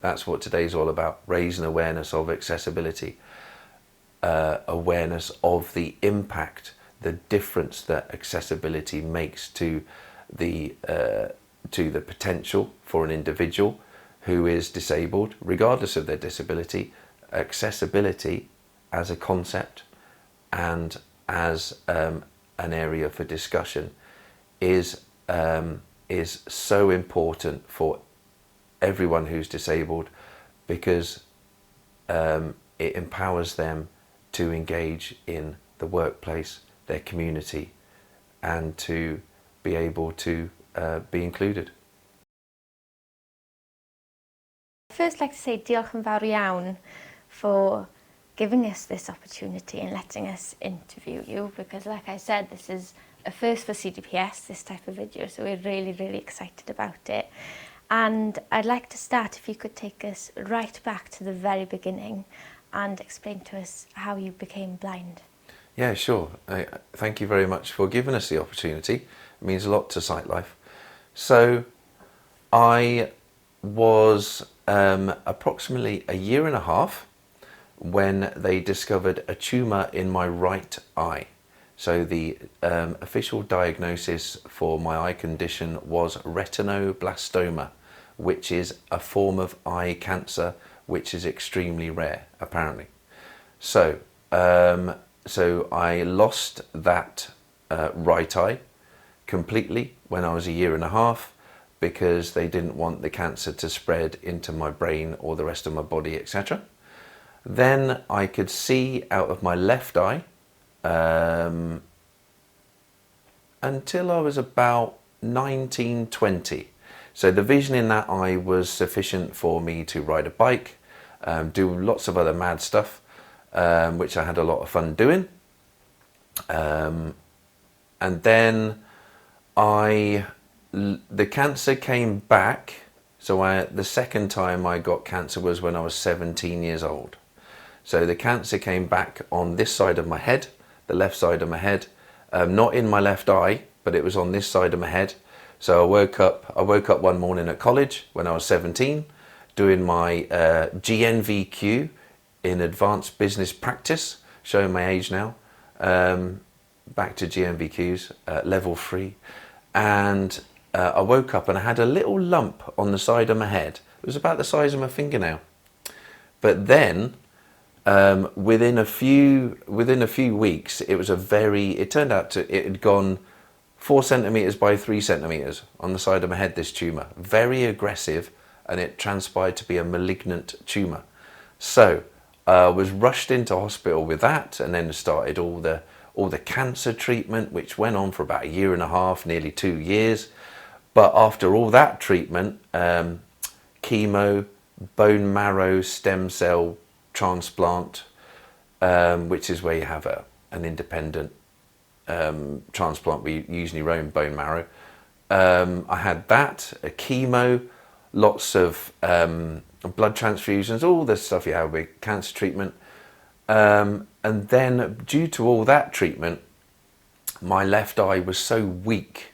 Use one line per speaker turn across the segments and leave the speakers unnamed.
That's what today's all about, raising awareness of accessibility, awareness of the impact, the difference that accessibility makes to the potential for an individual who is disabled, regardless of their disability. Accessibility as a concept and as an area for discussion is so important for everyone who's disabled, because it empowers them to engage in the workplace, their community, and to be able to be included.
I'd first like to say diolch yn fawr iawn for giving us this opportunity and letting us interview you, because like I said, this is a first for CDPS, this type of video, so we're really, really excited about it. And I'd like to start, if you could take us right back to the very beginning and explain to us how you became blind.
Yeah, sure. Thank you very much for giving us the opportunity. It means a lot to SightLife. So I was approximately a year and a half when they discovered a tumour in my right eye. So the official diagnosis for my eye condition was retinoblastoma, which is a form of eye cancer, which is extremely rare, apparently. So, so I lost that right eye completely when I was a year and a half, because they didn't want the cancer to spread into my brain or the rest of my body, etc. Then I could see out of my left eye until I was about 19, 20. So the vision in that eye was sufficient for me to ride a bike, do lots of other mad stuff, which I had a lot of fun doing. And then the cancer came back. So the second time I got cancer was when I was 17 years old. So the cancer came back on this side of my head, the left side of my head, not in my left eye, but it was on this side of my head. So I woke up one morning at college when I was 17, doing my GNVQ in advanced business practice, showing my age now, back to GNVQs, level 3. And I woke up and I had a little lump on the side of my head. It was about the size of my fingernail. But then within a few weeks, it turned out it had gone 4 centimeters by 3 centimeters on the side of my head, this tumor. Very aggressive, and it transpired to be a malignant tumor. So I was rushed into hospital with that, and then started all the cancer treatment, which went on for about a year and a half, nearly 2 years. But after all that treatment, chemo, bone marrow stem cell transplant, which is where you have an independent transplant. We use your own bone marrow. I had that, a chemo, lots of blood transfusions, all the stuff you have with cancer treatment. And then due to all that treatment, my left eye was so weak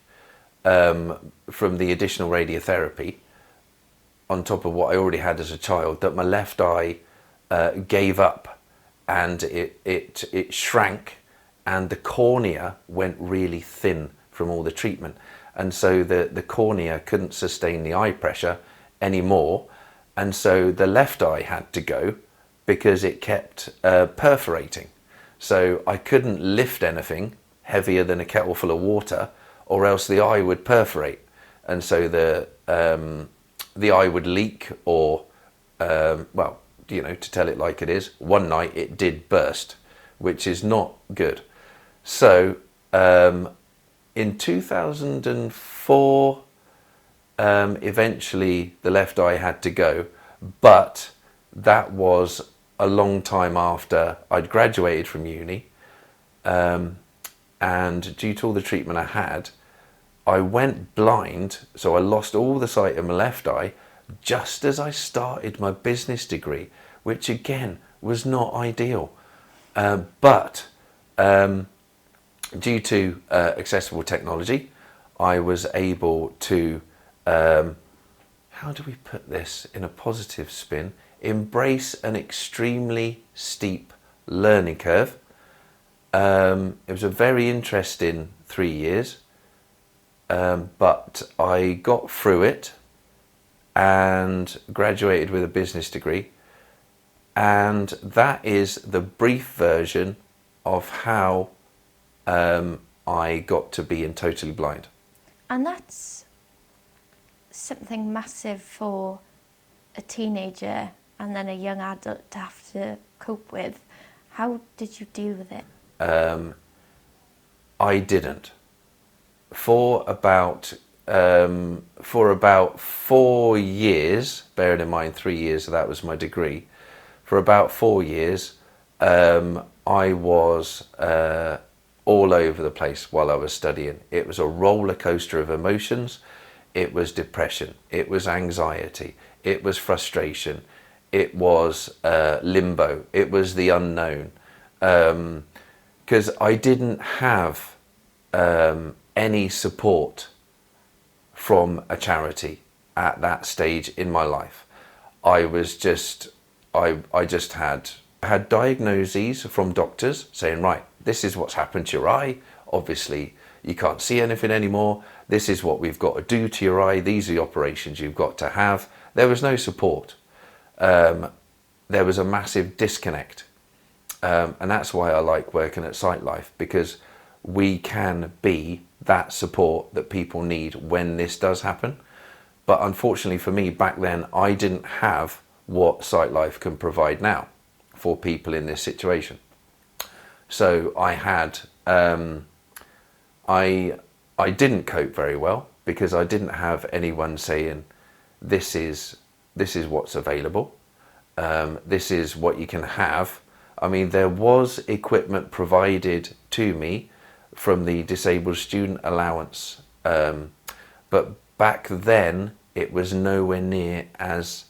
from the additional radiotherapy, on top of what I already had as a child, that my left eye gave up, and it shrank, and the cornea went really thin from all the treatment. And so the cornea couldn't sustain the eye pressure anymore. And so the left eye had to go, because it kept perforating. So I couldn't lift anything heavier than a kettle full of water, or else the eye would perforate. And so the eye would leak, or, well, you know, to tell it like it is, one night it did burst, which is not good. So in 2004, eventually the left eye had to go, but that was a long time after I'd graduated from uni, and due to all the treatment I had, I went blind. So I lost all the sight of my left eye just as I started my business degree, which again was not ideal, but due to accessible technology, I was able to, how how do we put this in a positive spin? Embrace an extremely steep learning curve. It was a very interesting 3 years, but I got through it and graduated with a business degree. And that is the brief version of how I got to being totally blind.
And that's something massive for a teenager and then a young adult to have to cope with. How did you deal with it?
I didn't. For about 4 years, bearing in mind 3 years, that was my degree. For about 4 years, I was all over the place while I was studying. It was a roller coaster of emotions. It was depression. It was anxiety. It was frustration. It was limbo. It was the unknown. Because I didn't have any support from a charity at that stage in my life. I just had diagnoses from doctors saying, right, this is what's happened to your eye. Obviously, you can't see anything anymore. This is what we've got to do to your eye. These are the operations you've got to have. There was no support. There was a massive disconnect. And that's why I like working at SightLife, because we can be that support that people need when this does happen. But unfortunately for me, back then, I didn't have what SightLife can provide now for people in this situation. So I had, I didn't cope very well, because I didn't have anyone saying, this is what's available. This is what you can have. I mean, there was equipment provided to me from the disabled student allowance, but back then it was nowhere near as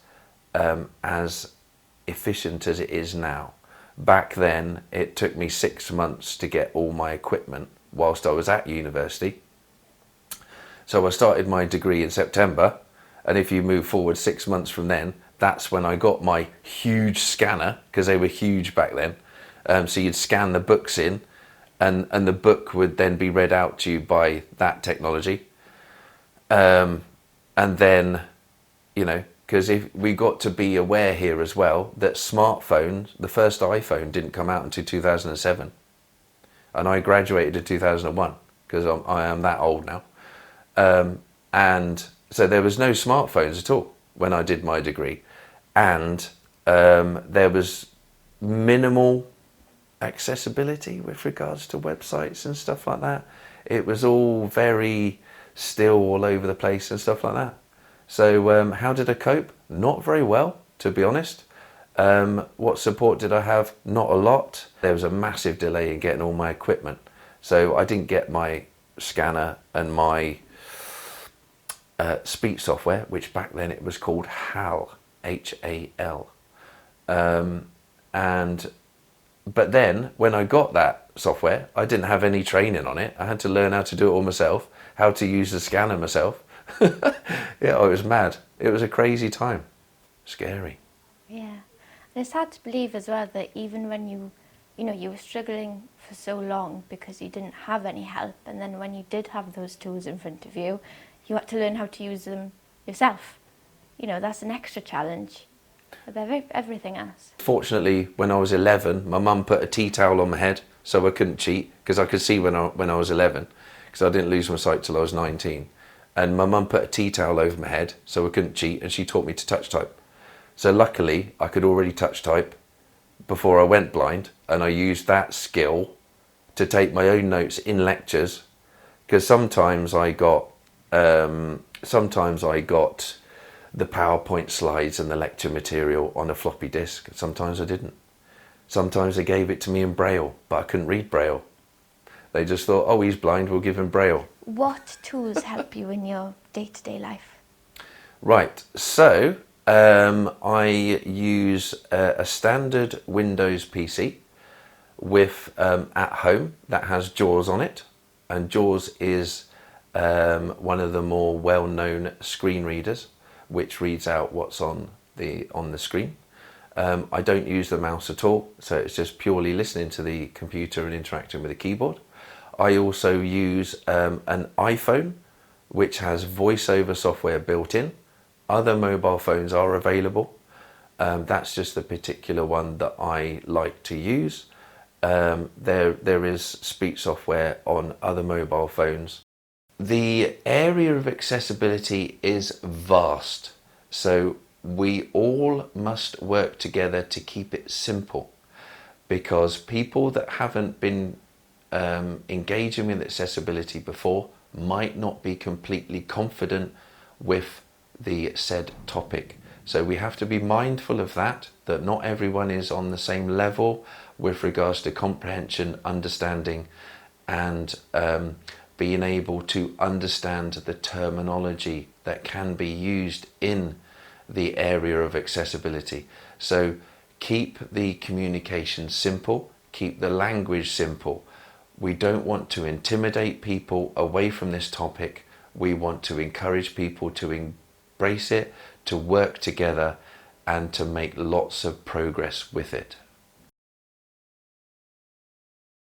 efficient as it is now. Back then it took me 6 months to get all my equipment whilst I was at university. So I started my degree in September, and if you move forward 6 months from then, that's when I got my huge scanner, because they were huge back then. So you'd scan the books in, and the book would then be read out to you by that technology. And then, because if we got to be aware here as well that smartphones, the first iPhone didn't come out until 2007, and I graduated in 2001, because I am that old now. And so there was no smartphones at all when I did my degree, and there was minimal accessibility with regards to websites and stuff like that. It was all very still all over the place and stuff like that. So how did I cope? Not very well, to be honest. What support did I have? Not a lot. There was a massive delay in getting all my equipment. So I didn't get my scanner and my speech software, which back then it was called HAL, H-A-L. But then when I got that software, I didn't have any training on it. I had to learn how to do it all myself, how to use the scanner myself. Yeah, it was mad. It was a crazy time. Scary.
Yeah. And it's hard to believe as well that even when you were struggling for so long because you didn't have any help, and then when you did have those tools in front of you, you had to learn how to use them yourself. That's an extra challenge with everything else. Fortunately,
when I was 11, my mum put a tea towel on my head so I couldn't cheat, because I could see when I was 11, because I didn't lose my sight till I was 19. And my mum put a tea towel over my head so I couldn't cheat, and she taught me to touch type. So luckily, I could already touch type before I went blind, and I used that skill to take my own notes in lectures, because sometimes I got the PowerPoint slides and the lecture material on a floppy disk. Sometimes I didn't. Sometimes they gave it to me in Braille, but I couldn't read Braille. They just thought, oh, he's blind, we'll give him Braille.
What tools help you in your day-to-day life?
Right, so I use a standard Windows PC with at home that has JAWS on it, and JAWS is one of the more well-known screen readers, which reads out what's on the screen. I don't use the mouse at all, so it's just purely listening to the computer and interacting with the keyboard. I also use an iPhone, which has voiceover software built in. Other mobile phones are available. That's just the particular one that I like to use. There is speech software on other mobile phones. The area of accessibility is vast, so we all must work together to keep it simple, because people that haven't been engaging with accessibility before might not be completely confident with the said topic. So we have to be mindful of that not everyone is on the same level with regards to comprehension, understanding, and being able to understand the terminology that can be used in the area of accessibility. So keep the communication simple, keep the language simple. We don't want to intimidate people away from this topic. We want to encourage people to embrace it, to work together, and to make lots of progress with it.